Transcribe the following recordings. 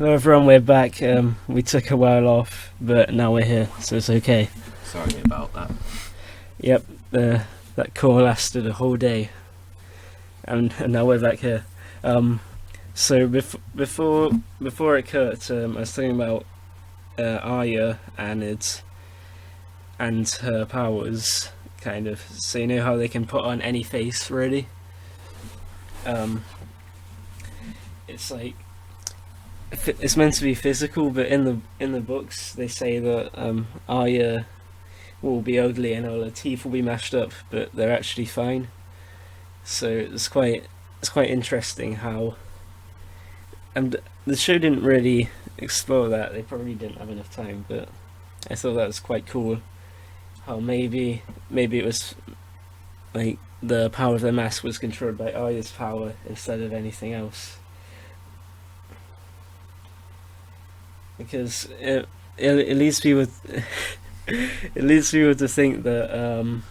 Hello everyone, we're back. We took a while off, but now we're here, so it's okay. Sorry about that. Yep, that call lasted a whole day, and now we're back here. So before it cut, I was talking about Arya and her powers, kind of. So you know how they can put on any face, really. It's like it's meant to be physical, but in the books they say that Arya will be ugly and all her teeth will be mashed up, but they're actually fine. So it's quite interesting how, and the show didn't really explore that. They probably didn't have enough time, but I thought that was quite cool. How maybe it was like the power of the mask was controlled by Arya's power instead of anything else. Because it leads people it leads people to think that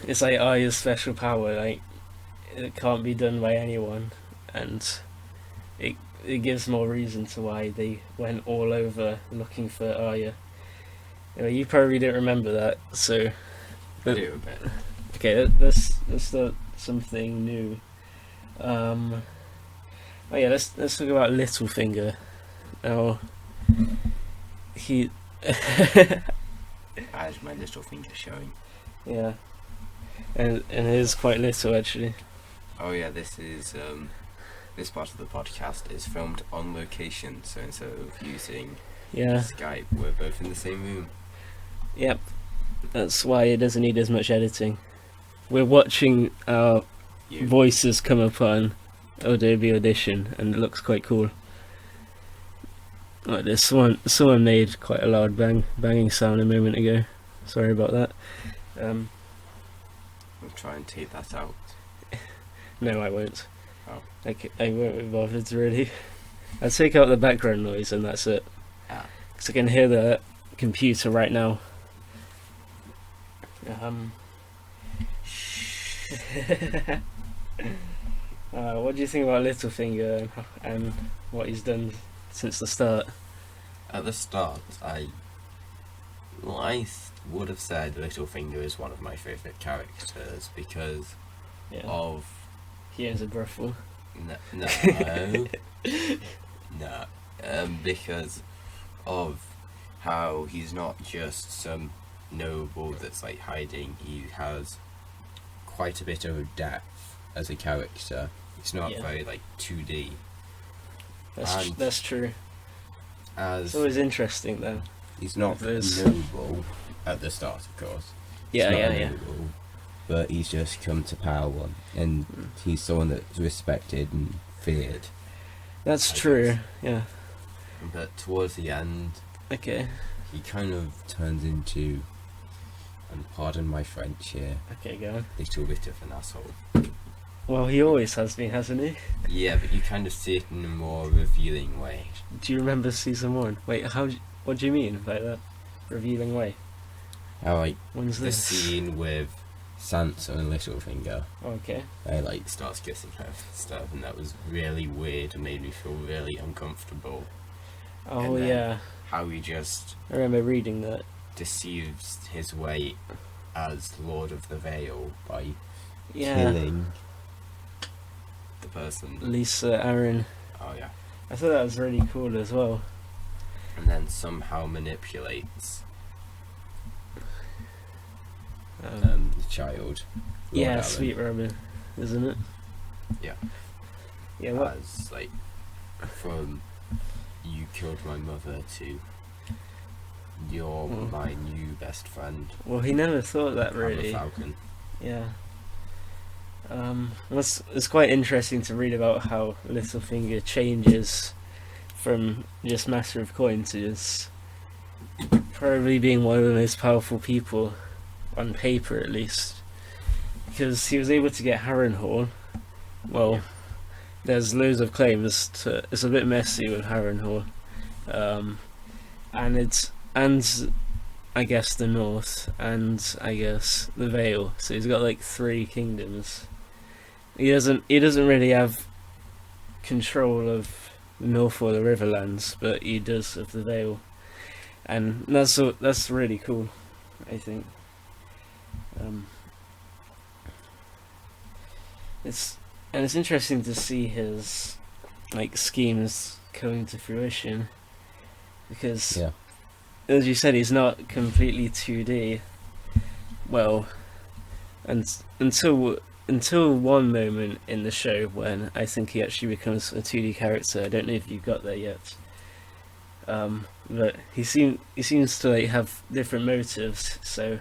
it's like Arya's special power, like it can't be done by anyone, and it gives more reason to why they went all over looking for Arya. You probably don't remember that, so. I do a bit. Okay, let's start something new. Oh yeah, let's talk about Littlefinger. Now, he. As my little finger showing. Yeah, and it is quite little actually. Oh yeah, this this part of the podcast is filmed on location, so instead of using Skype, we're both in the same room. Yep, that's why it doesn't need as much editing. We're watching our voices come up on Adobe Audition, and it looks quite cool. Oh, there's someone made quite a loud banging sound a moment ago. Sorry about that. I'll try and take that out. No, I won't. Oh. I won't be bothered really. I'll take out the background noise and that's it. Because I can hear the computer right now. What do you think about Littlefinger and what he's done since the start? At the start, I would have said Littlefinger is one of my favourite characters because of... He owns a brothel. No. Because of how he's not just some noble that's like hiding. He has quite a bit of depth as a character. It's not very like 2D. That's true. It's always interesting though. He's not noble at the start, of course. Yeah. Noble, but he's just come to power, and he's someone that's respected and feared. That's true. Yeah. But towards the end, he kind of turns into, and pardon my French here, go on. Little bit of an asshole. Well, he always has been, hasn't he? Yeah, but you kind of see it in a more revealing way. Do you remember season 1? Wait, what do you mean by that? Revealing way? How, like, when's the this? scene with Sansa and Littlefinger. Okay. They, like, starts kissing her and stuff, and that was really weird and made me feel really uncomfortable. Oh, yeah. How he just... I remember reading that. ...deceives his way as Lord of the Vale by killing the person. Lisa Aaron. Oh yeah. I thought that was really cool as well. And then somehow manipulates the child. Lord Alan. Sweet Robin, isn't it? Yeah. Yeah, what? As, like, from you killed my mother to you're my new best friend. Well, he never thought that really. I'm a falcon. Yeah. It's quite interesting to read about how Littlefinger changes from just Master of Coin to just probably being one of the most powerful people, on paper at least, because he was able to get Harrenhal. Well, there's loads of claims to. It's a bit messy with Harrenhal, and I guess the North, and I guess the Vale. So he's got like 3 kingdoms. He doesn't really have control of the North or the Riverlands, but he does of the Vale, and that's really cool, I think. It's interesting to see his schemes coming to fruition, because as you said, he's not completely 2D. Well, and until one moment in the show when I think he actually becomes a 2D character. I don't know if you got there yet. But he seems to have different motives. So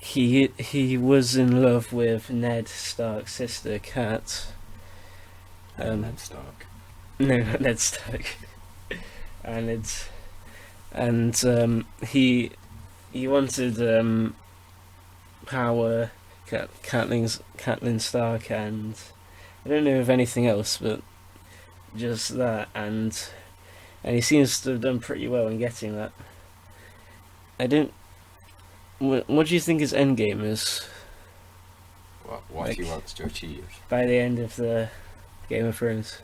he was in love with Ned Stark's sister, Kat. Ned Stark. No, not Ned Stark. and he wanted power, Catelyn Stark, and I don't know of anything else, but just that, and he seems to have done pretty well in getting that. What do you think his endgame is? What he wants to achieve by the end of the Game of Thrones?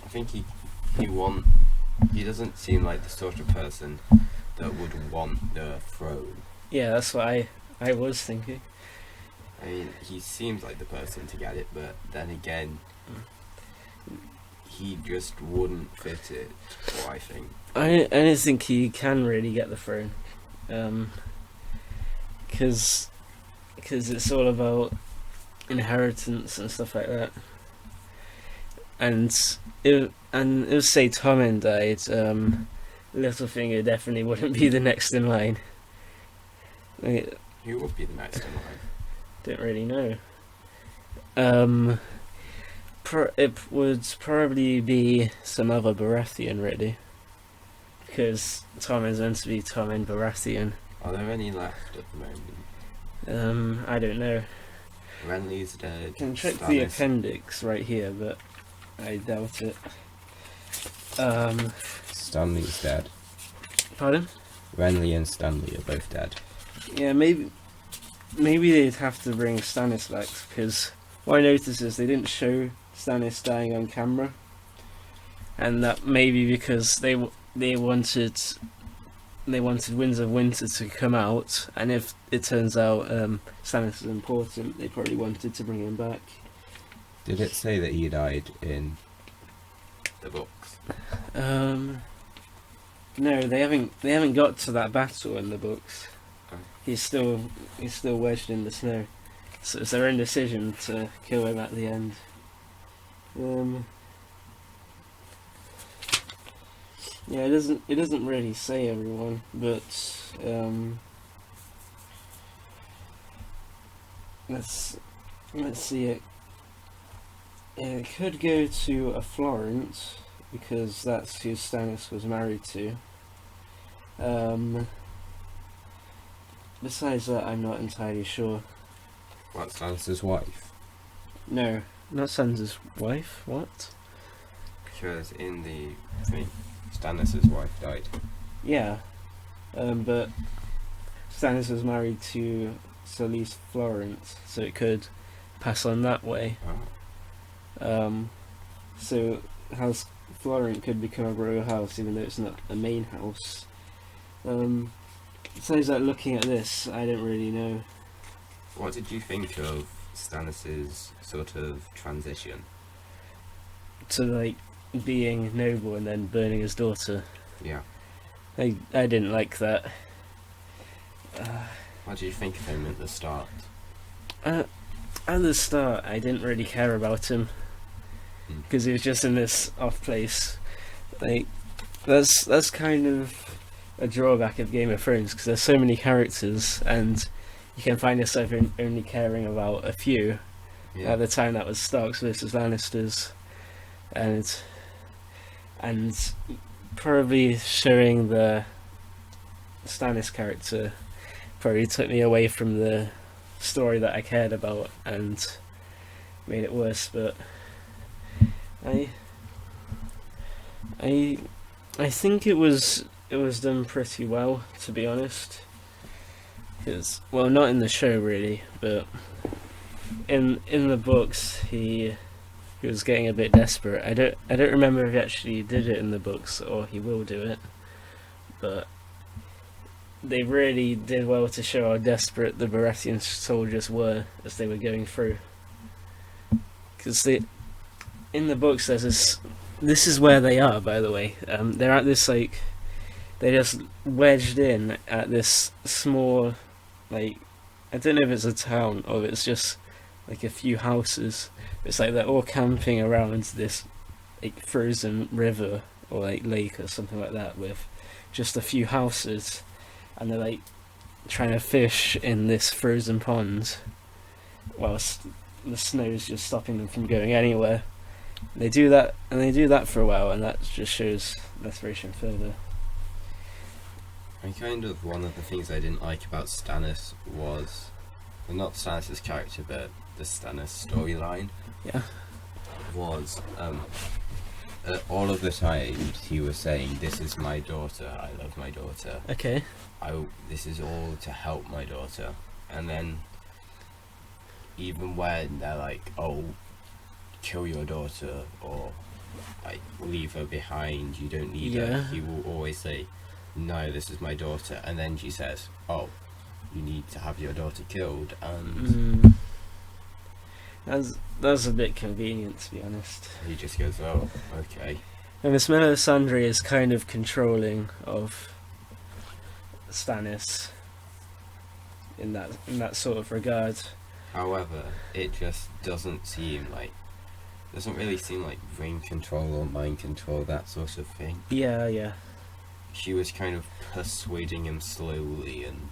I think he doesn't seem like the sort of person that would want the throne. Yeah, that's what I was thinking. I mean, he seems like the person to get it, but then again, he just wouldn't fit it, I think. I don't think he can really get the throne, because it's all about inheritance and stuff like that. And if say Tommen died, Littlefinger definitely wouldn't be the next in line. Who would be the next in line? Don't really know. It would probably be some other Baratheon, really, because Tommen's meant to be Tommen Baratheon. Are there any left at the moment? I don't know. Renly's dead. I can check Stannis. the appendix right here, but I doubt it. Stanley's dead. Pardon? Renly and Stanley are both dead. Yeah, maybe they'd have to bring Stannis back, because what I noticed is they didn't show Stannis dying on camera, and that maybe because they wanted Winds of Winter to come out, and if it turns out Stannis is important, they probably wanted to bring him back. Did it say that he died in the books? No, they haven't got to that battle in the books. Oh. He's still wedged in the snow, so it's their own decision to kill him at the end. Yeah, it doesn't really say everyone, but let's see it. It could go to a Florent, because that's who Stannis was married to. Besides that, I'm not entirely sure. What, Stannis' wife? No, not Sansa's wife. What? Because in the thing, Stannis' wife died. Yeah, but Stannis was married to Selyse Florent, so it could pass on that way. Oh. So House Florent could become a royal house, even though it's not a main house. Besides that, looking at this, I don't really know. What did you think of Stannis' sort of transition? To being noble and then burning his daughter. Yeah. I didn't like that. What did you think of him at the start? At the start, I didn't really care about him, because he was just in this off place. That's kind of a drawback of Game of Thrones, because there's so many characters, and you can find yourself only caring about a few. Yeah. At the time, that was Starks versus Lannisters, and probably showing the Stannis character probably took me away from the story that I cared about and made it worse. But I think it was done pretty well, to be honest. Because, well, not in the show really, but in the books he he was getting a bit desperate. I don't remember if he actually did it in the books or he will do it, but they really did well to show how desperate the Baratheon soldiers were as they were going through. Because in the books, there's this. This is where they are, by the way. They're at this like. They just wedged in at this small, like, I don't know if it's a town or if it's just like a few houses. It's like they're all camping around this like frozen river or like lake or something like that with just a few houses, and they're like trying to fish in this frozen pond whilst the snow's just stopping them from going anywhere. They do that, and they do that for a while, and that just shows desperation further. And kind of one of the things I didn't like about Stannis was, well, not Stannis' character, but the Stannis storyline. Yeah. Was all of the times he was saying, "This is my daughter. I love my daughter. Okay. This is all to help my daughter." And then, even when they're like, "Oh, kill your daughter," or like leave her behind, you don't need her, he will always say, "No, this is my daughter." And then she says, "Oh, you need to have your daughter killed," and that's a bit convenient, to be honest. he just goes, "Oh, okay." And Miss Melisandre is kind of controlling of Stannis in that sort of regard. However, it just doesn't really seem like brain control or mind control, that sort of thing. Yeah. She was kind of persuading him slowly, and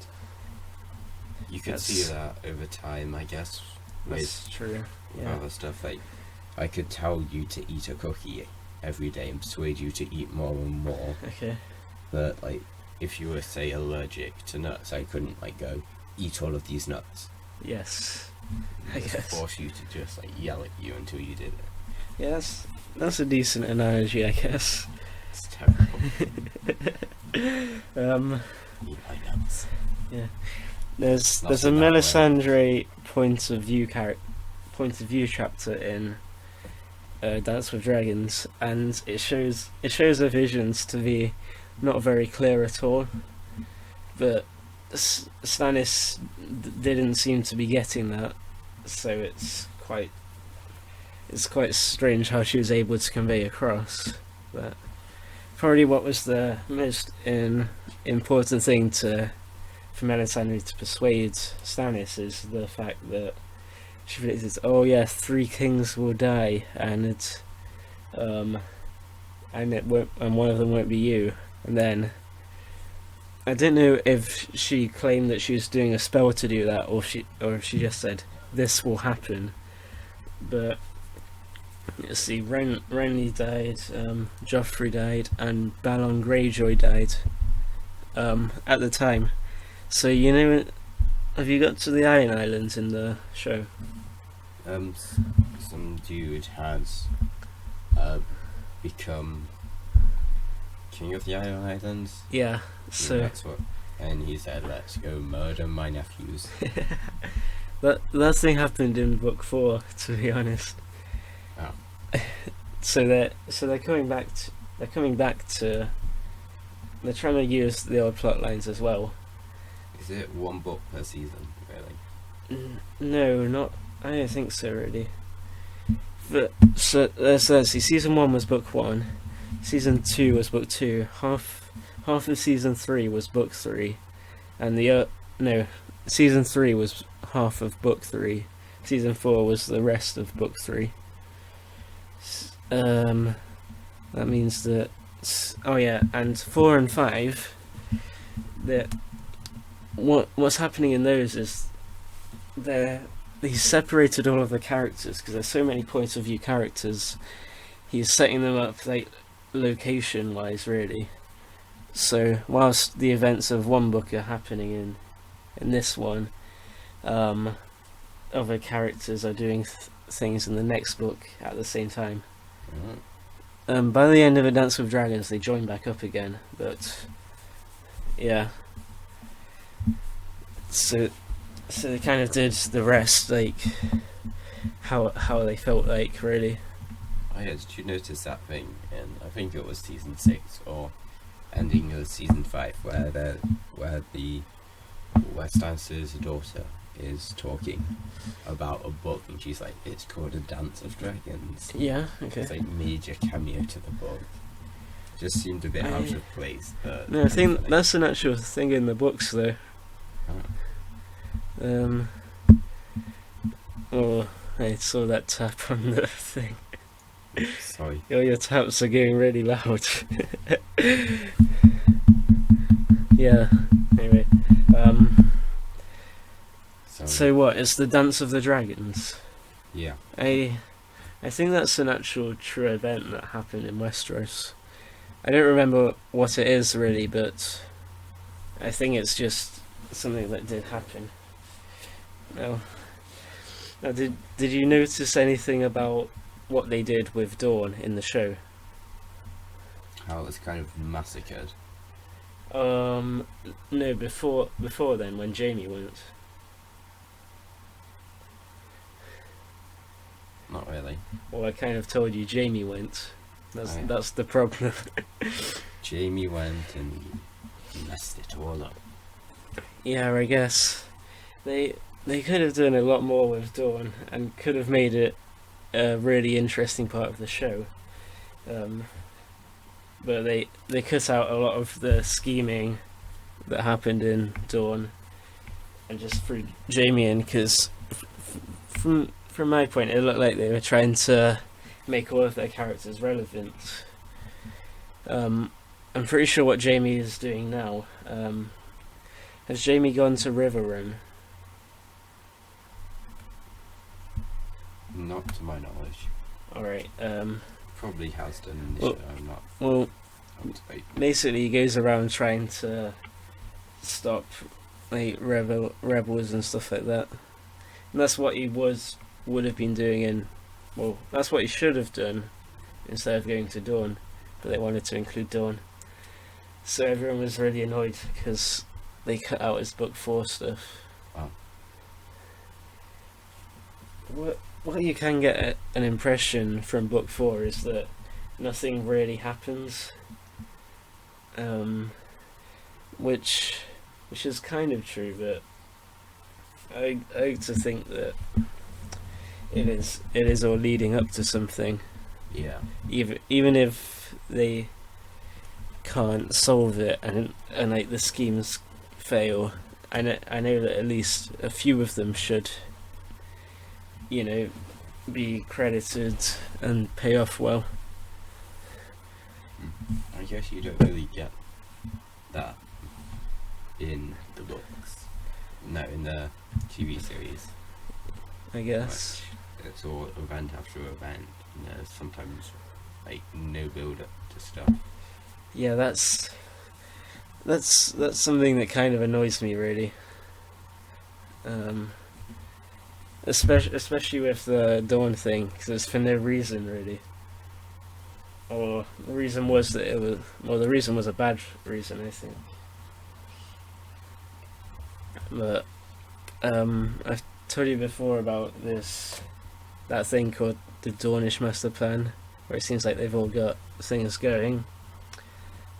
you could see that over time, I guess. That's true. Yeah. Other stuff, like, I could tell you to eat a cookie every day and persuade you to eat more and more. Okay. But, like, if you were, say, allergic to nuts, I couldn't, like, go, eat all of these nuts. Yes. I Just guess. force you to just, like, yell at you until you did it. Yeah, that's a decent analogy, I guess. It's terrible. Eat my nuts. Yeah. There's Not a in that way. Melisandre point of view chapter in Dance with Dragons, and it shows her visions to be not very clear at all. But Stannis didn't seem to be getting that, so it's quite strange how she was able to convey across. But probably what was the most important thing for Melisandre to persuade Stannis is the fact that she predicted, "Oh yeah, 3 kings will die, and one of them won't be you." And then I don't know if she claimed that she was doing a spell to do that, or if she just said this will happen. But let's see, Renly died, Joffrey died, and Balon Greyjoy died at the time. So have you got to the Iron Islands in the show? Some dude has become king of the Iron Islands. Yeah. So and he said, "Let's go murder my nephews." that thing happened in book 4, to be honest. Oh. So they're coming back to. They're trying to use the old plot lines as well. Is it 1 book per season, really? No, not. I don't think so, really. But so let's see. Season 1 was book 1. Season 2 was book 2. Half of season 3 was book 3, and season 3 was half of book 3. Season 4 was the rest of book 3. That means that. Oh yeah, and 4 and 5. That what's happening in those is he's separated all of the characters because there's so many points of view characters. He's setting them up like location wise, really. So whilst the events of one book are happening in this one, other characters are doing things in the next book at the same time. By the end of A Dance with Dragons, they join back up again, but yeah. So they kind of did the rest, like how they felt like, really. Oh yeah, did you notice that thing in, I think it was season 6 or ending of season 5, where the Westminster's daughter is talking about a book, and she's like, it's called A Dance of Dragons. Yeah, okay. It's like major cameo to the book. Just seemed a bit out of place. But No, I think that's an actual thing in the books, though. Oh, I saw that tap on the thing. Sorry. Oh, your taps are getting really loud. Yeah. Anyway, so what? It's the Dance of the Dragons. Yeah. I think that's an actual true event that happened in Westeros. I don't remember what it is really, but I think it's just something that did happen. Now, did you notice anything about what they did with Dawn in the show? How it was kind of massacred. No, before then, when Jamie went. Not really. Well, I kind of told you Jamie went. That's the problem. Jamie went and messed it all up. Yeah, I guess they could have done a lot more with Dawn and could have made it a really interesting part of the show. But they cut out a lot of the scheming that happened in Dawn and just threw Jamie in, because from my point it looked like they were trying to make all of their characters relevant. I'm pretty sure what Jamie is doing now. Has Jamie gone to Riverrun? Not to my knowledge. Alright, Probably has done in the well, show, I'm not well, up to date. basically he goes around trying to stop like rebels and stuff like that. And that's what he would have been doing in, well, that's what he should have done instead of going to Dawn, but they wanted to include Dawn. So everyone was really annoyed because they cut out his book 4 stuff. Wow. What you can get an impression from book 4 is that nothing really happens, which is kind of true, but I like to think that it is all leading up to something. Yeah. Even if they can't solve it and like the schemes fail, I know that at least a few of them should, be credited and pay off well. I guess you don't really get that in the books. No, in the TV series. I guess. It's all event after event, and there's sometimes like no build up to stuff. Yeah, that's something that kind of annoys me, really. Especially with the Dawn thing, because it's for no reason, really. Or the reason was that the reason was a bad reason, I think. But I've told you before about that thing called the Dawnish Master Plan, where it seems like they've all got things going.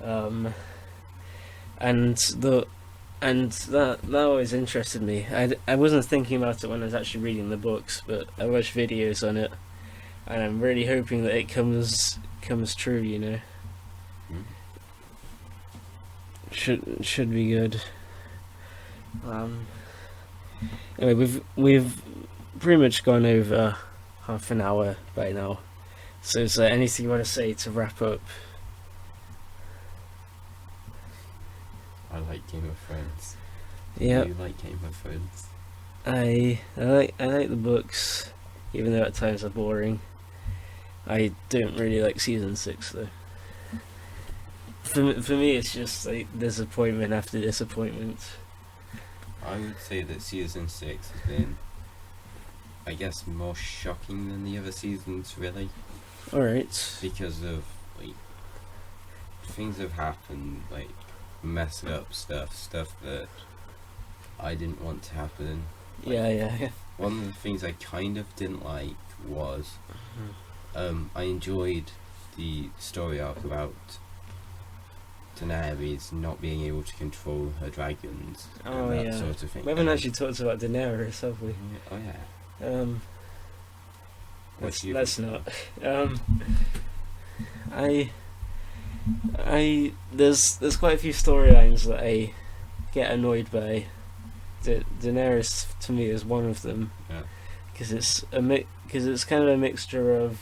And that always interested me. I wasn't thinking about it when I was actually reading the books, but I watched videos on it, and I'm really hoping that it comes true. Should be good. Anyway, we've pretty much gone over half an hour by now. So is there anything you want to say to wrap up? I like Game of Thrones. Yeah. Do you like Game of Thrones? I like the books, even though at times they're boring. I don't really like season 6 though. For me, it's just like disappointment after disappointment. I would say that season 6 has been, I guess, more shocking than the other seasons, really. Alright. Because of like things have happened, like messed up stuff that I didn't want to happen. Like, Yeah. one of the things I kind of didn't like was I enjoyed the story arc about Daenerys not being able to control her dragons Oh, and that yeah. sort of thing. We haven't actually talked about Daenerys, have we? Oh yeah. What Let's, do you let's think? not. There's quite a few storylines that I get annoyed by. Daenerys to me is one of them. Yeah. Because it's kind of a mixture of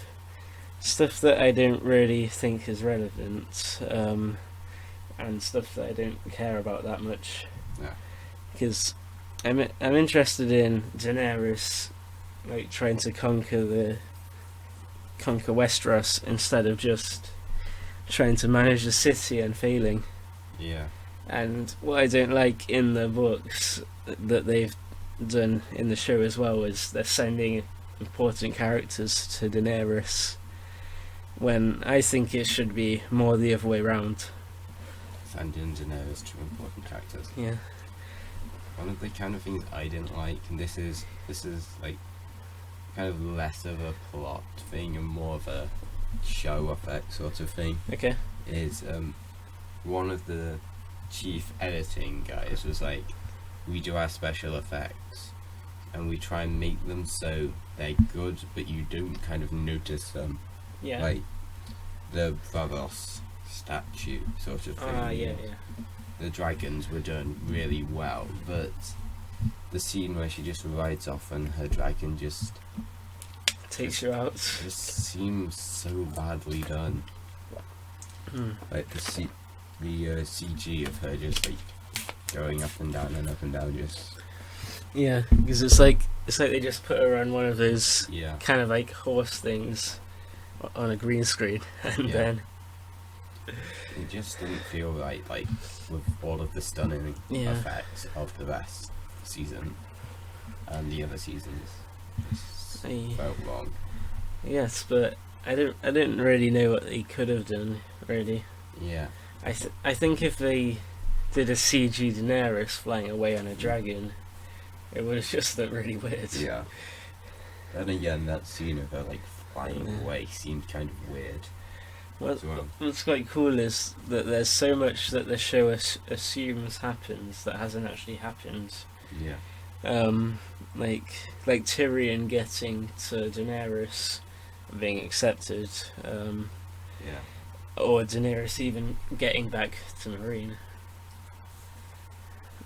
stuff that I don't really think is relevant, and stuff that I don't care about that much. Yeah. Because I'm interested in Daenerys like trying to conquer Westeros instead of just trying to manage the city and failing. Yeah. And what I don't like in the books that they've done in the show as well is they're sending important characters to Daenerys when I think it should be more the other way around. Sandin and Daenerys, two important characters. Yeah. One of the kind of things I didn't like, and this is like kind of less of a plot thing and more of a show effect sort of thing, Okay. is one of the chief editing guys was like, we do our special effects and we try and make them so they're good but you don't kind of notice them. Yeah. Like the Varos statue sort of thing. Yeah. The dragons were done really well, but the scene where she just rides off and her dragon just Takes you out. seems so badly done. Like the CG of her just like going up and down and up and down, just Yeah, because it's like they just put her on one of those yeah. kind of like horse things on a green screen, and Yeah. then It just didn't feel right, like with all of the stunning Yeah. effects of the last season and the other seasons. Just I- felt wrong. yes, but I didn't really know what they could have done. Really, Yeah. I think if they did a CG Daenerys flying away on a dragon, it would have just looked really weird. Yeah. Then again, that scene of her like flying Yeah. away seemed kind of weird What, as well. what's quite cool is that there's so much that the show assumes happens that hasn't actually happened. Yeah. Like Tyrion getting to Daenerys being accepted, Yeah. or Daenerys even getting back to Marine.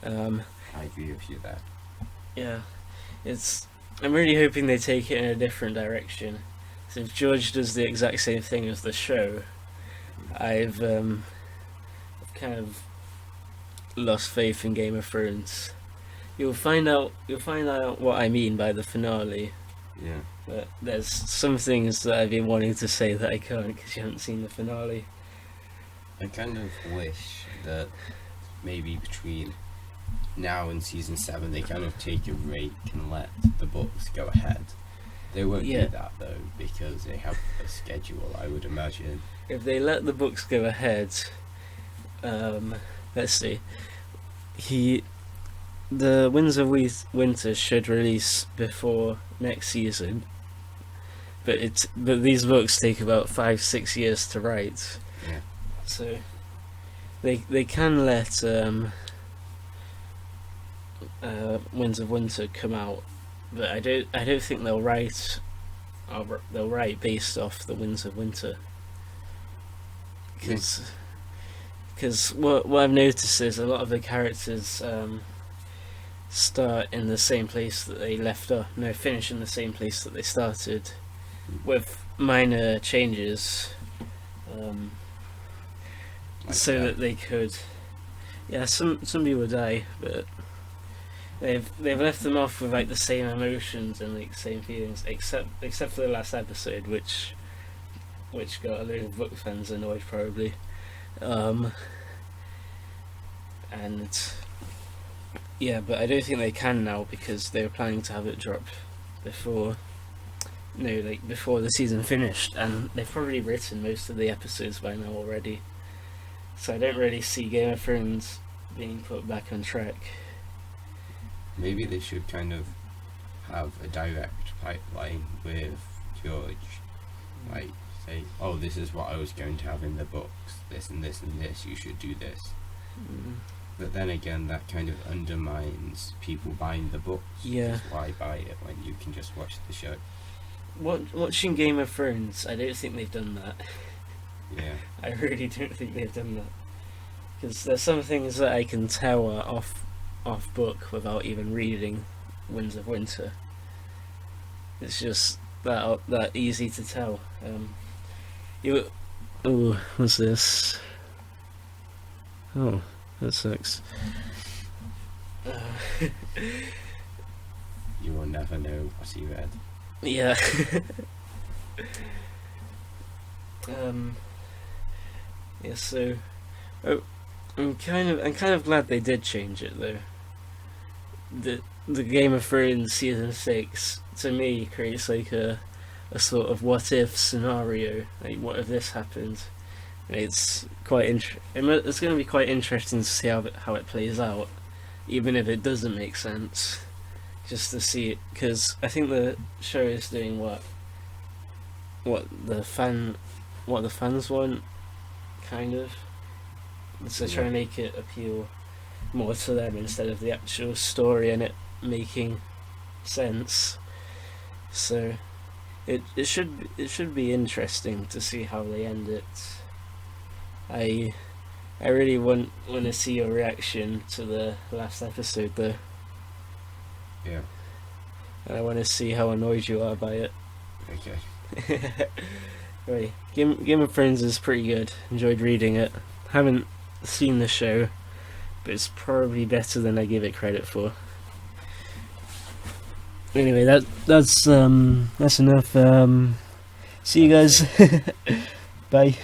I agree with you there. Yeah, I'm really hoping they take it in a different direction. So if George does the exact same thing as the show, I've kind of lost faith in Game of Thrones. You'll find out what I mean by the finale. Yeah. But there's some things that I've been wanting to say that I can't because you haven't seen the finale. I kind of wish that maybe between now and season 7 they kind of take a break and let the books go ahead. They won't Yeah. do that though because they have a schedule, I would imagine. If they let the books go ahead, let's see. The Winds of Winter should release before next season, but these books take about 5-6 years to write. Yeah. So they can let Winds of Winter come out, but I don't think they'll write based off the Winds of Winter. Because what I've noticed is a lot of the characters start in the same place that they left off. No, finish in the same place that they started, with minor changes, Like so that. that they could. Yeah, some people die, but they've left them off with like the same emotions and like same feelings, except for the last episode, which got a load of book fans annoyed probably. And yeah, but I don't think they can now because they were planning to have it drop before the season finished, and they've probably written most of the episodes by now already. So I don't really see Game of Thrones being put back on track. Maybe they should kind of have a direct pipeline with George like say, oh, this is what I was going to have in the books, this and this and this, you should do this. But then again, that kind of undermines people buying the books. Yeah. Because why buy it when you can just watch the show? Watching Game of Thrones, I don't think they've done that. Yeah. I really don't think they've done that. Because there's some things that I can tell are off book without even reading Winds of Winter. It's just that easy to tell. Oh, what's this? Oh, that sucks. You will never know what he read. Yeah. Yeah. So, I'm kind of glad they did change it though. The Game of Thrones season 6 to me creates like a sort of what if scenario. Like, what if this happened? It's quite it's going to be quite interesting to see how it plays out, even if it doesn't make sense. Just to see it, because I think the show is doing what the fans want, kind of. So try and make it appeal more to them instead of the actual story and it making sense. So it should be interesting to see how they end it. I really want to see your reaction to the last episode though. Yeah. And I want to see how annoyed you are by it. Okay. Right. Game of Thrones is pretty good. Enjoyed reading it. Haven't seen the show, but it's probably better than I give it credit for. Anyway, that's enough. See you guys. Bye.